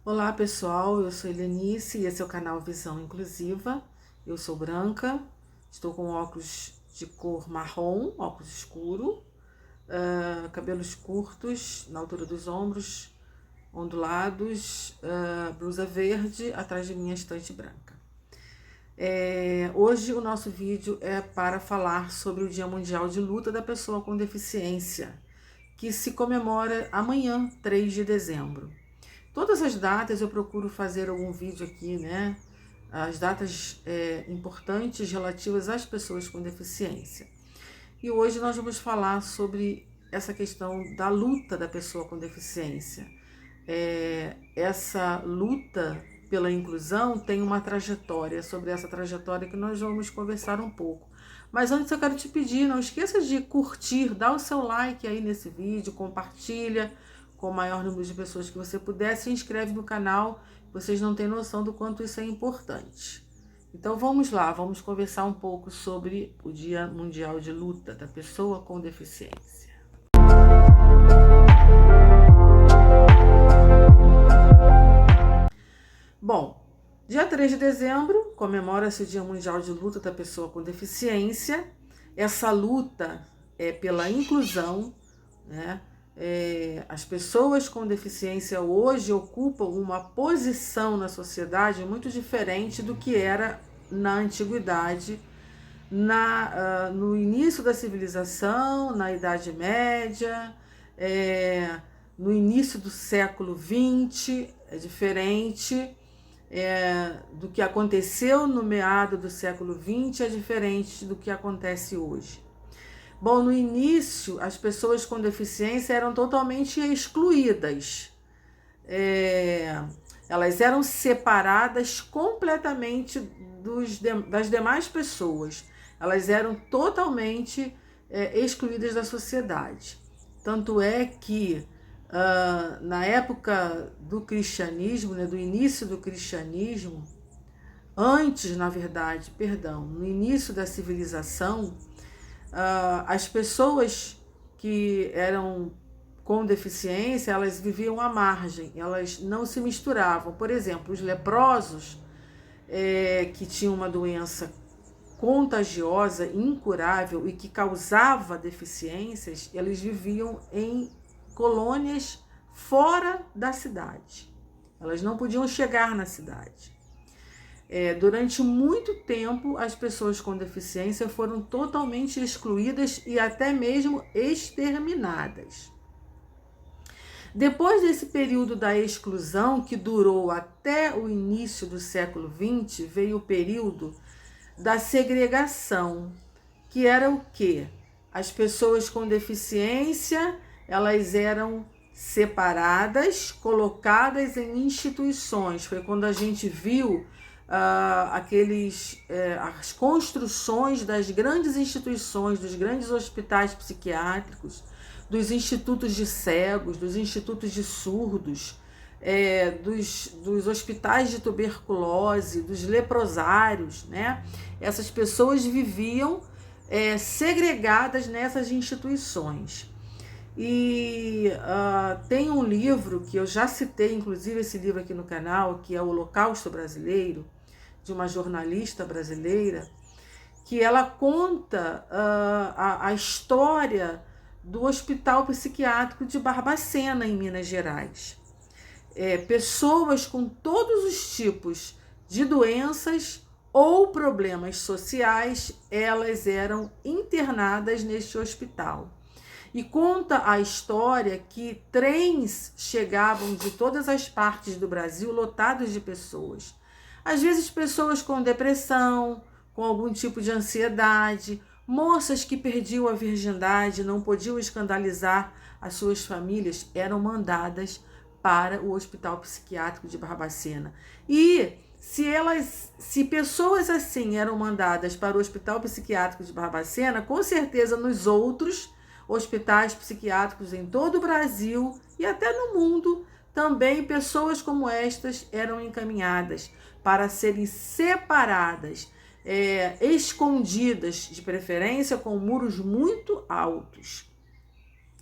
Olá pessoal, eu sou Helenice e esse é o canal Visão Inclusiva. Eu sou branca, estou com óculos de cor marrom, óculos escuro, cabelos curtos na altura dos ombros, ondulados, blusa verde, atrás de mim a estante branca. Hoje o nosso vídeo é para falar sobre o Dia Mundial de Luta da Pessoa com Deficiência, que se comemora amanhã, 3 de dezembro. Todas as datas eu procuro fazer algum vídeo aqui, né? As datas importantes relativas às pessoas com deficiência. E hoje nós vamos falar sobre essa questão da luta da pessoa com deficiência. Essa luta pela inclusão tem uma trajetória, sobre essa trajetória que nós vamos conversar um pouco. Mas antes eu quero te pedir, não esqueça de curtir, dá o seu like aí nesse vídeo, compartilha com o maior número de pessoas que você puder, se inscreve no canal, vocês não têm noção do quanto isso é importante. Então vamos lá, vamos conversar um pouco sobre o Dia Mundial de Luta da Pessoa com Deficiência. Bom, dia 3 de dezembro comemora-se o Dia Mundial de Luta da Pessoa com Deficiência. Essa luta é pela inclusão, né? As pessoas com deficiência hoje ocupam uma posição na sociedade muito diferente do que era na antiguidade, no início da civilização, na Idade Média, no início do século XX, é diferente. Do que aconteceu no meado do século XX é diferente do que acontece hoje. Bom, no início, as pessoas com deficiência eram totalmente excluídas. Elas eram separadas completamente das demais pessoas. Elas eram totalmente excluídas da sociedade. Tanto é que, na época do cristianismo, né, do início do cristianismo, antes, na verdade, no início da civilização, as pessoas que eram com deficiência, elas viviam à margem, elas não se misturavam. Por exemplo, os leprosos, que tinham uma doença contagiosa, incurável e que causava deficiências, eles viviam em colônias fora da cidade. Elas não podiam chegar na cidade. Durante muito tempo, as pessoas com deficiência foram totalmente excluídas e até mesmo exterminadas. Depois desse período da exclusão, que durou até o início do século XX, veio o período da segregação, que era o quê? As pessoas com deficiência, elas eram separadas, colocadas em instituições. Foi quando a gente viu as construções das grandes instituições, dos grandes hospitais psiquiátricos, dos institutos de cegos, dos institutos de surdos, dos hospitais de tuberculose, dos leprosários, né? Essas pessoas viviam segregadas nessas instituições. E tem um livro que eu já citei, inclusive esse livro aqui no canal, que é o Holocausto Brasileiro, de uma jornalista brasileira, que ela conta a história do Hospital Psiquiátrico de Barbacena, em Minas Gerais. Pessoas com todos os tipos de doenças ou problemas sociais, elas eram internadas neste hospital. E conta a história que trens chegavam de todas as partes do Brasil lotados de pessoas. Às vezes pessoas com depressão, com algum tipo de ansiedade, moças que perdiam a virgindade, não podiam escandalizar as suas famílias, eram mandadas para o Hospital Psiquiátrico de Barbacena. E se pessoas assim eram mandadas para o Hospital Psiquiátrico de Barbacena, com certeza nos outros hospitais psiquiátricos em todo o Brasil e até no mundo, também pessoas como estas eram encaminhadas para serem separadas, escondidas, de preferência com muros muito altos.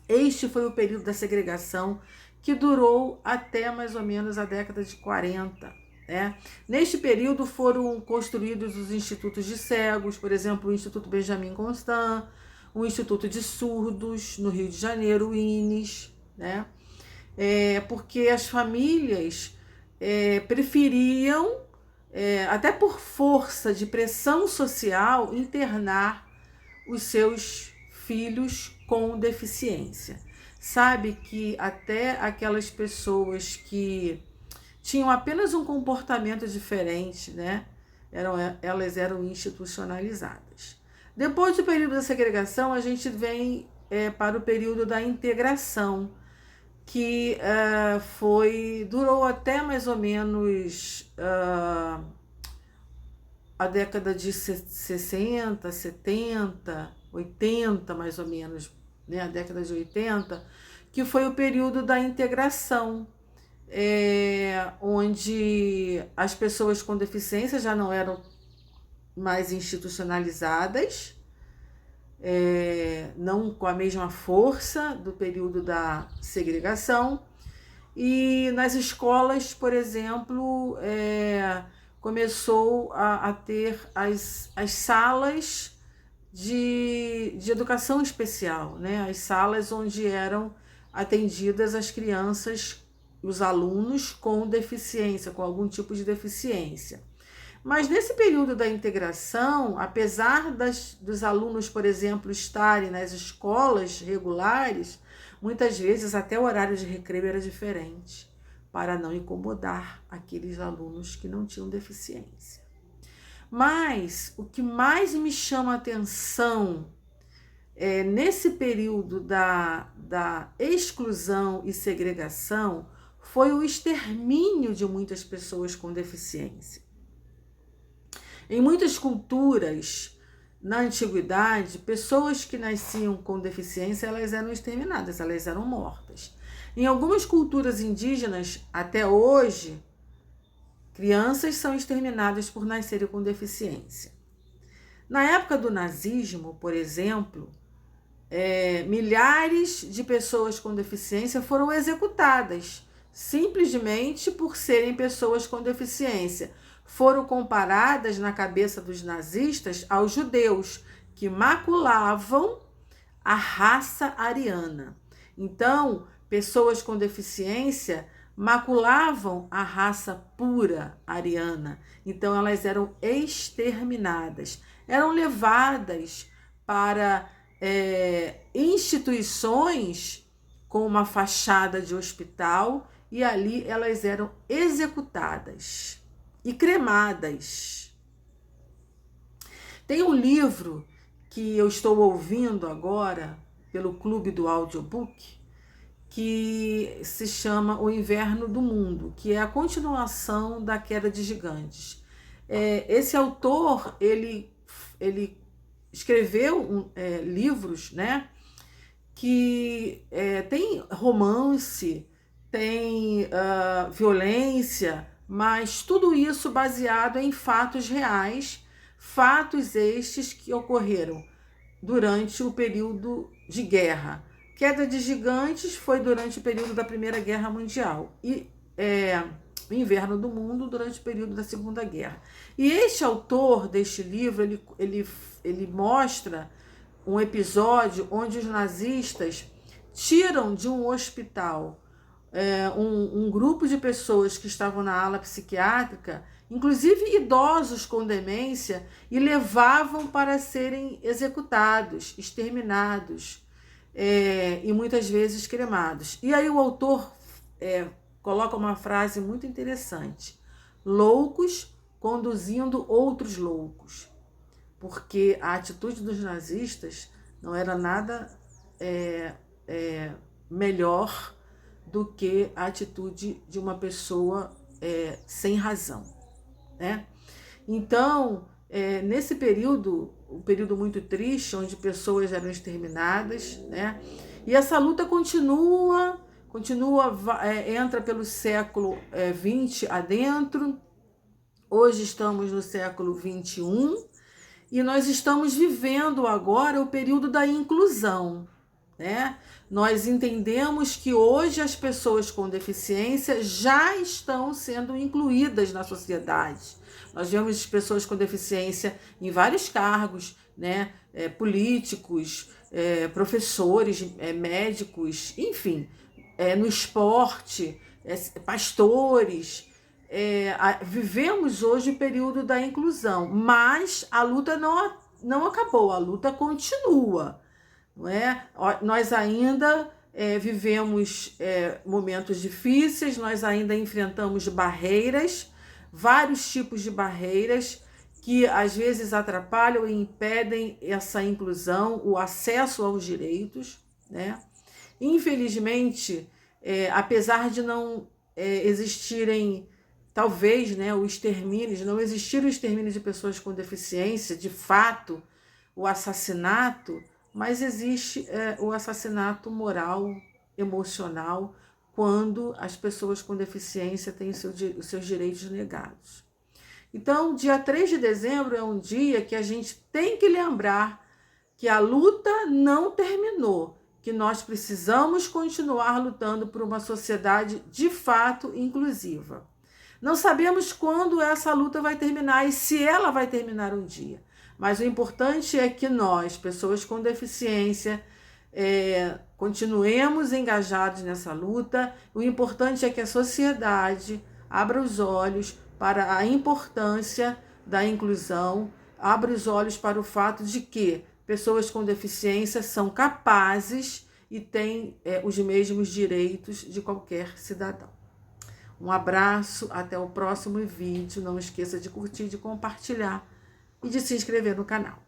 Este foi o período da segregação que durou até mais ou menos a década de 40. Né? Neste período foram construídos os institutos de cegos, por exemplo, o Instituto Benjamin Constant, o Instituto de Surdos, no Rio de Janeiro, o INES, né? Porque as famílias preferiam, até por força de pressão social, internar os seus filhos com deficiência. Sabe que até aquelas pessoas que tinham apenas um comportamento diferente, né? Elas eram institucionalizadas. Depois do período da segregação, a gente vem para o período da integração, que durou até mais ou menos a década de 60, 70, 80, mais ou menos, né? A década de 80, que foi o período da integração, onde as pessoas com deficiência já não eram mais institucionalizadas, não com a mesma força do período da segregação. E nas escolas, por exemplo, começou a ter as salas de educação especial, né? As salas onde eram atendidas as crianças, os alunos com deficiência, com algum tipo de deficiência. Mas nesse período da integração, apesar dos alunos, por exemplo, estarem nas escolas regulares, muitas vezes até o horário de recreio era diferente, para não incomodar aqueles alunos que não tinham deficiência. Mas o que mais me chama a atenção nesse período da exclusão e segregação foi o extermínio de muitas pessoas com deficiência. Em muitas culturas, na antiguidade, pessoas que nasciam com deficiência, elas eram exterminadas, elas eram mortas. Em algumas culturas indígenas, até hoje, crianças são exterminadas por nascerem com deficiência. Na época do nazismo, por exemplo, milhares de pessoas com deficiência foram executadas, simplesmente por serem pessoas com deficiência. Foram comparadas na cabeça dos nazistas aos judeus, que maculavam a raça ariana. Então, pessoas com deficiência maculavam a raça pura ariana. Então, elas eram exterminadas, eram levadas para instituições com uma fachada de hospital, e ali elas eram executadas e cremadas. Tem um livro que eu estou ouvindo agora pelo Clube do Audiobook, que se chama O Inverno do Mundo, que é a continuação da Queda de Gigantes. Esse autor, ele escreveu livros, né, que tem romance, tem violência, mas tudo isso baseado em fatos reais, fatos estes que ocorreram durante o período de guerra. Queda de Gigantes foi durante o período da Primeira Guerra Mundial e o Inverno do Mundo durante o período da Segunda Guerra. E este autor deste livro, ele mostra um episódio onde os nazistas tiram de um hospital um grupo de pessoas que estavam na ala psiquiátrica, inclusive idosos com demência, e levavam para serem executados, exterminados, e muitas vezes cremados. E aí o autor coloca uma frase muito interessante: loucos conduzindo outros loucos, porque a atitude dos nazistas não era nada melhor do que a atitude de uma pessoa sem razão, né? Então, nesse período, um período muito triste, onde pessoas eram exterminadas, né? E essa luta continua, entra pelo século XX adentro. Hoje estamos no século XXI e nós estamos vivendo agora o período da inclusão, né? Nós entendemos que hoje as pessoas com deficiência já estão sendo incluídas na sociedade. Nós vemos pessoas com deficiência em vários cargos, né? Políticos, professores, médicos, enfim, no esporte, pastores. Vivemos hoje o período da inclusão, mas a luta não acabou, a luta continua. Não é? Nós ainda vivemos momentos difíceis, nós ainda enfrentamos barreiras, vários tipos de barreiras que às vezes atrapalham e impedem essa inclusão, o acesso aos direitos, né? Infelizmente, apesar de não existirem, talvez, né, o extermínio, de não existir o extermínio de pessoas com deficiência, de fato, o assassinato, mas existe o assassinato moral, emocional, quando as pessoas com deficiência têm os seus direitos negados. Então, dia 3 de dezembro é um dia que a gente tem que lembrar que a luta não terminou, que nós precisamos continuar lutando por uma sociedade de fato inclusiva. Não sabemos quando essa luta vai terminar e se ela vai terminar um dia. Mas o importante é que nós, pessoas com deficiência, continuemos engajados nessa luta. O importante é que a sociedade abra os olhos para a importância da inclusão, abra os olhos para o fato de que pessoas com deficiência são capazes e têm os mesmos direitos de qualquer cidadão. Um abraço, até o próximo vídeo. Não esqueça de curtir, de compartilhar e de se inscrever no canal.